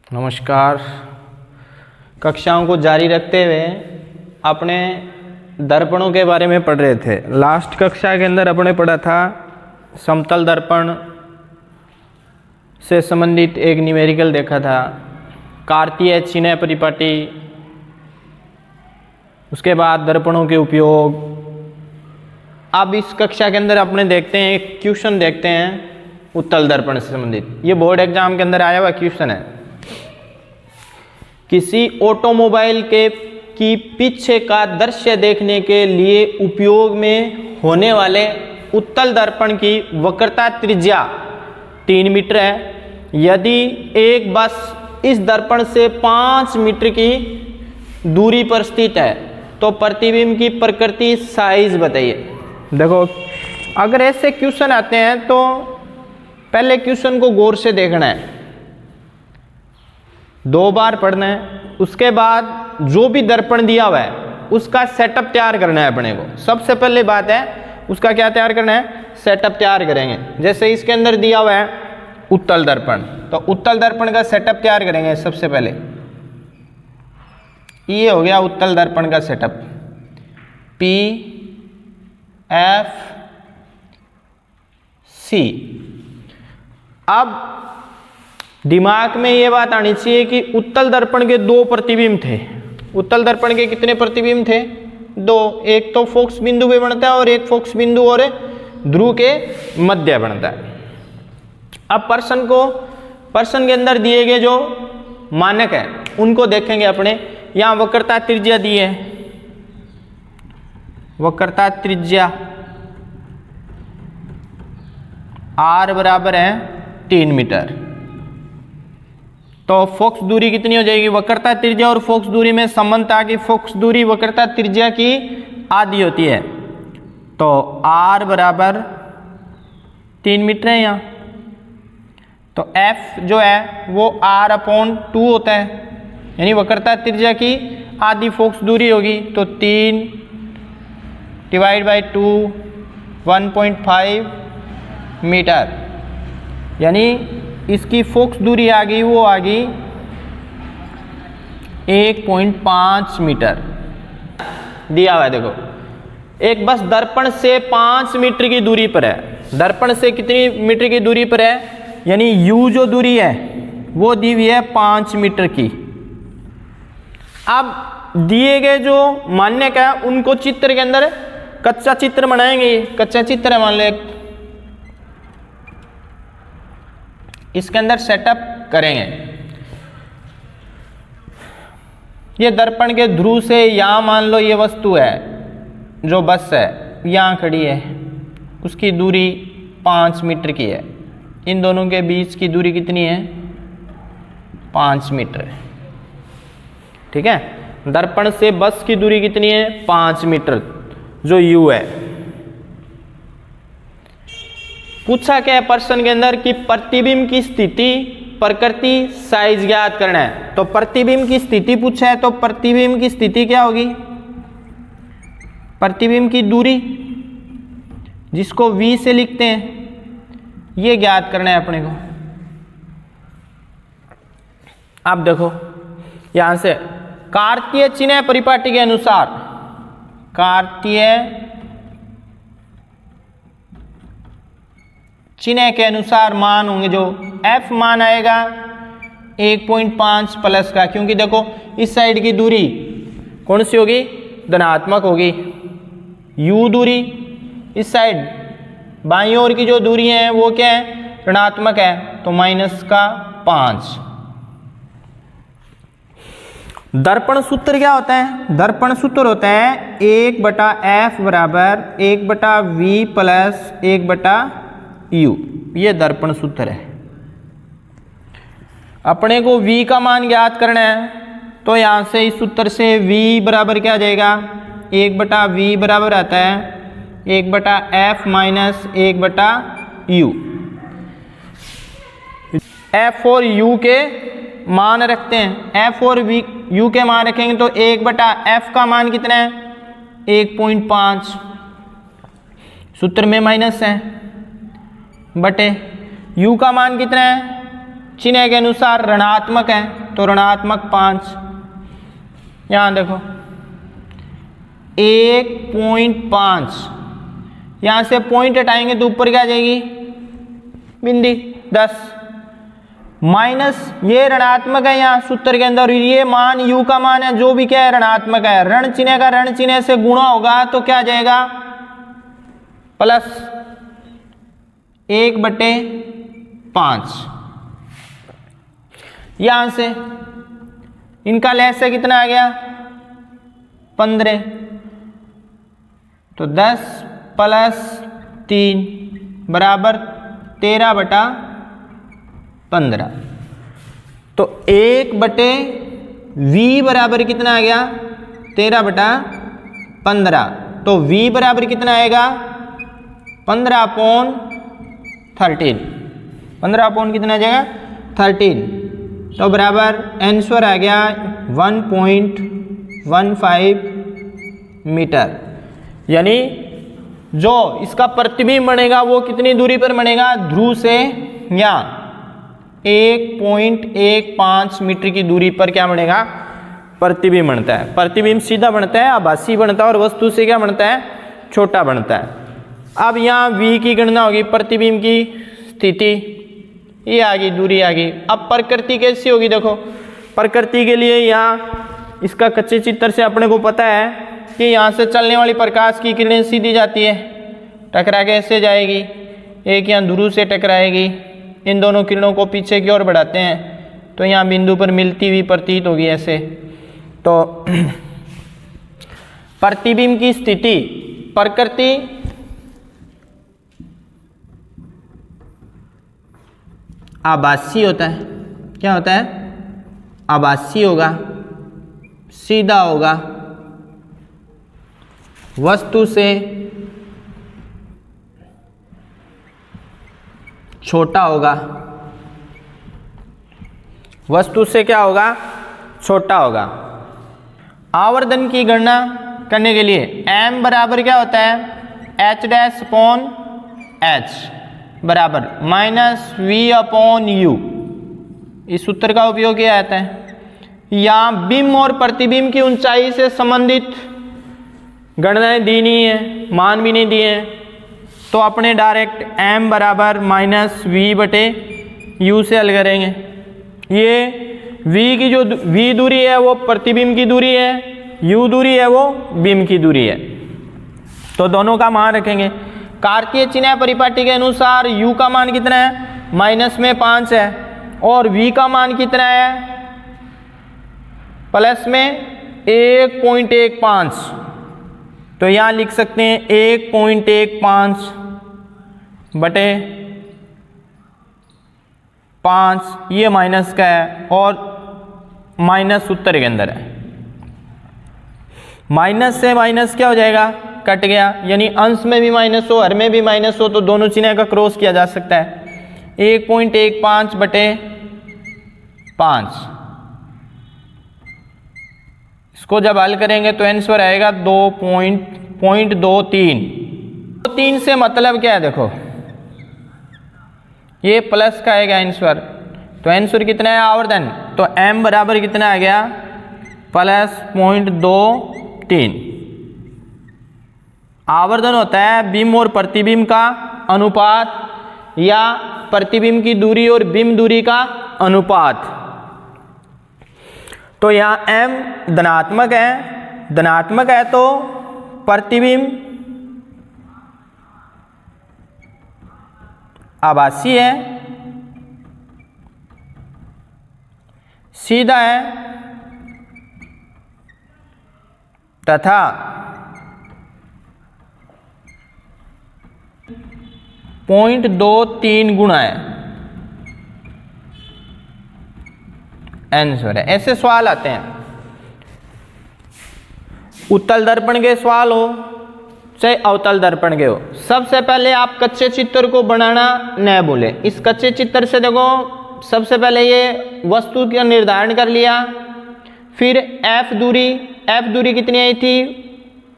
नमस्कार। कक्षाओं को जारी रखते हुए अपने दर्पणों के बारे में पढ़ रहे थे। लास्ट कक्षा के अंदर अपने पढ़ा था समतल दर्पण से संबंधित एक न्यूमेरिकल देखा था, कार्तीय चिन्ह परिपाटी, उसके बाद दर्पणों के उपयोग। अब इस कक्षा के अंदर अपने देखते हैं एक क्वेश्चन देखते हैं उत्तल दर्पण से संबंधित। ये बोर्ड एग्जाम के अंदर आया हुआ क्वेश्चन है। किसी ऑटोमोबाइल की पीछे का दृश्य देखने के लिए उपयोग में होने वाले उत्तल दर्पण की वक्रता त्रिज्या 3 मीटर है। यदि एक बस इस दर्पण से 5 मीटर की दूरी पर स्थित है तो प्रतिबिंब की प्रकृति साइज बताइए। देखो, अगर ऐसे क्वेश्चन आते हैं तो पहले क्वेश्चन को गौर से देखना है, 2 बार पढ़ना है। उसके बाद जो भी दर्पण दिया हुआ है उसका सेटअप तैयार करना है अपने को। सबसे पहले बात है उसका क्या तैयार करना है, सेटअप तैयार करेंगे। जैसे इसके अंदर दिया हुआ है उत्तल दर्पण, तो उत्तल दर्पण का सेटअप तैयार करेंगे। सबसे पहले ये हो गया उत्तल दर्पण का सेटअप, P F C। अब दिमाग में ये बात आनी चाहिए कि उत्तल दर्पण के 2 प्रतिबिंब थे। उत्तल दर्पण के कितने प्रतिबिंब थे? 2। एक तो फोकस बिंदु पे बनता है और एक फोकस बिंदु और ध्रुव के मध्य बनता है। अब प्रश्न के अंदर दिए गए जो मानक है उनको देखेंगे अपने। यहाँ वक्रता त्रिज्या दी है, वक्रता त्रिज्या R बराबर है 3 मीटर। तो फोकस दूरी कितनी हो जाएगी? वक्रता त्रिज्या और फोकस दूरी में संबंध था कि फोकस दूरी वक्रता त्रिज्या की आधी होती है। तो R बराबर 3 मीटर है यहाँ। तो F जो है वो R/2 होता है, यानी वक्रता त्रिज्या की आधी फोकस दूरी होगी। तो 3 / 2 1.5 मीटर, यानी इसकी फोकस दूरी आ गई, वो आ गई 1.5 मीटर दिया हुआ है। देखो, एक बस दर्पण से 5 मीटर की दूरी पर है। दर्पण से कितनी मीटर की दूरी पर है? यानी U जो दूरी है वो दी हुई है 5 मीटर की। अब दिए गए जो मानक है उनको चित्र के अंदर कच्चा चित्र बनाएंगे। कच्चा चित्र है, मान लो एक, इसके अंदर सेटअप करेंगे। ये दर्पण के ध्रुव से यहाँ मान लो ये वस्तु है, जो बस है यहाँ खड़ी है, उसकी दूरी 5 मीटर की है। इन दोनों के बीच की दूरी कितनी है? 5 मीटर। ठीक है, दर्पण से बस की दूरी कितनी है? 5 मीटर, जो U है। पूछा क्या है प्रश्न के अंदर कि प्रतिबिंब की स्थिति, प्रकृति, साइज ज्ञात करना है। तो प्रतिबिंब की स्थिति पूछा है, तो प्रतिबिंब की स्थिति क्या होगी? प्रतिबिंब की दूरी, जिसको V से लिखते हैं, ये ज्ञात करना है अपने को। अब देखो यहां से कार्तीय चिन्ह परिपाटी के अनुसार, कार्तीय चिन्ह के अनुसार मान होंगे, जो F मान आएगा 1.5 प्लस का, क्योंकि देखो इस साइड की दूरी कौन सी होगी? धनात्मक होगी। U दूरी इस साइड बाईं ओर की जो दूरी है वो क्या है? ऋणात्मक है, तो -5। दर्पण सूत्र क्या होता है? दर्पण सूत्र होता है 1/F बराबर 1/V प्लस 1/U। ये दर्पण सूत्र है। अपने को V का मान ज्ञात करना है, तो यहाँ से इस सूत्र से V बराबर क्या आ जाएगा? 1/V बराबर आता है 1/F माइनस 1/U। F और U के मान रखते हैं, F और U के मान रखेंगे तो 1/F का मान कितना है? 1.5। सूत्र में माइनस है, बटे U का मान कितना है? चिन्ह के अनुसार ऋणात्मक है तो ऋणात्मक 5। यहाँ देखो 1.5, यहाँ से पॉइंट हटाएंगे तो ऊपर क्या आ जाएगी बिंदी 10, माइनस ये ऋणात्मक है यहाँ सूत्र के अंदर, ये मान u का मान है जो भी क्या है ऋणात्मक है, ऋण चिन्ह का ऋण चिन्ह से गुणा होगा तो क्या आ जाएगा प्लस 1/5। यहां से इनका लैस से कितना आ गया 15, तो 10 + 3 बराबर 13/15। तो 1/v बराबर कितना आ गया 13/15। तो v बराबर कितना आएगा 15/13। 15 कितना आ जाएगा 13, तो बराबर आंसर आ गया 1.15 मीटर। यानी जो इसका प्रतिबिंब बनेगा वो कितनी दूरी पर बनेगा ध्रुव से या 1.15 मीटर की दूरी पर क्या बनेगा प्रतिबिंब बनता है। प्रतिबिंब सीधा बनता है, आभासी बनता है और वस्तु से क्या बनता है छोटा बनता है। अब यहाँ v की गणना होगी, प्रतिबिंब की स्थिति ये आ गई, दूरी आ गई। अब प्रकृति कैसी होगी देखो, प्रकृति के लिए यहाँ इसका कच्चे चित्र से अपने को पता है कि यहाँ से चलने वाली प्रकाश की किरणें सीधी जाती है, टकरा के ऐसे जाएगी, एक यहाँ ध्रुव से टकराएगी, इन दोनों किरणों को पीछे की ओर बढ़ाते हैं तो यहाँ बिंदु पर मिलती हुई प्रतीत होगी ऐसे। तो प्रतिबिंब की स्थिति प्रकृति आभासी होता है, क्या होता है आभासी होगा, सीधा होगा, वस्तु से छोटा होगा, वस्तु से क्या होगा छोटा होगा। आवर्धन की गणना करने के लिए m बराबर क्या होता है h' बराबर -v/u, इस सूत्र का उपयोग किया जाता है। यहाँ बिंब और प्रतिबिंब की ऊंचाई से संबंधित गणनाएं दी नहीं है, मान भी नहीं दिए हैं, तो अपने डायरेक्ट m बराबर -v/u से हल करेंगे। ये v की जो v दूरी है वो प्रतिबिंब की दूरी है, u दूरी है वो बिंब की दूरी है, तो दोनों का मान रखेंगे। कार्तीय चिन्ह परिपाटी के अनुसार u का मान कितना है -5 है और v का मान कितना है प्लस में 1.15, तो यहाँ लिख सकते हैं 1.15/5, ये माइनस का है और माइनस उत्तर के अंदर है। माइनस से माइनस क्या हो जाएगा कट गया, यानी अंश में भी माइनस हो हर में भी माइनस हो तो दोनों चिन्ह का क्रॉस किया जा सकता है। 1.15/5, इसको जब हल करेंगे तो आंसर आएगा 2.23। से मतलब क्या है देखो, ये प्लस का आएगा आंसर, तो आंसर कितना है आवर्धन, तो m बराबर कितना आ गया +0.23। आवर्धन होता है बिंब और प्रतिबिंब का अनुपात या प्रतिबिंब की दूरी और बिंब दूरी का अनुपात। तो यहाँ m धनात्मक है तो प्रतिबिंब आभासी है, सीधा है तथा .23 गुणा है आंसर है। ऐसे सवाल आते हैं, उत्तल दर्पण के सवाल हो चाहे अवतल दर्पण के हो, सबसे पहले आप कच्चे चित्र को बनाना न भूले। इस कच्चे चित्र से देखो सबसे पहले ये वस्तु का निर्धारण कर लिया, फिर f दूरी कितनी आई थी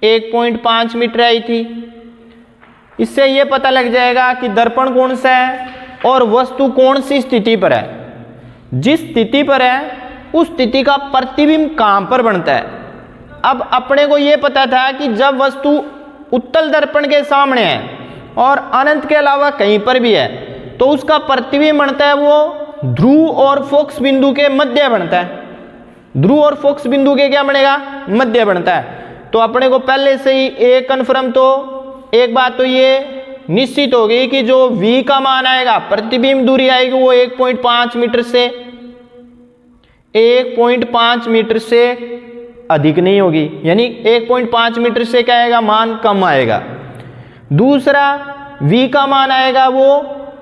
1.5 मीटर आई थी। इससे ये पता लग जाएगा कि दर्पण कौन सा है और वस्तु कौन सी स्थिति पर है। जिस स्थिति पर है उस स्थिति का प्रतिबिंब कहाँ पर बनता है। अब अपने को ये पता था कि जब वस्तु उत्तल दर्पण के सामने है और अनंत के अलावा कहीं पर भी है तो उसका प्रतिबिंब बनता है वो ध्रुव और फोकस बिंदु के मध्य बनता है। ध्रुव और फोकस बिंदु के क्या बनेगा, मध्य बनता है। तो अपने को पहले से ही एक कन्फर्म, तो एक बात तो ये निश्चित हो गई कि जो v का मान आएगा, प्रतिबिंब दूरी आएगी वो 1.5 मीटर से 1.5 मीटर से अधिक नहीं होगी, यानी 1.5 मीटर से क्या आएगा, मान कम आएगा। दूसरा v का मान आएगा वो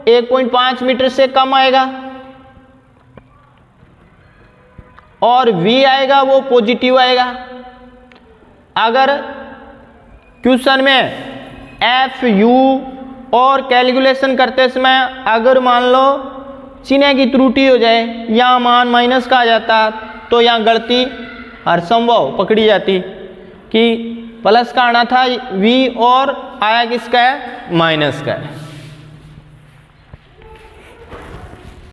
1.5 मीटर से कम आएगा और v आएगा वो पॉजिटिव आएगा। अगर क्वेश्चन में एफ यू और कैलकुलेशन करते समय अगर मान लो चिन्ह की त्रुटि हो जाए, यहाँ मान माइनस का आ जाता, तो यहाँ गलती हर संभव पकड़ी जाती कि प्लस का आना था v और आया किसका है, माइनस का है।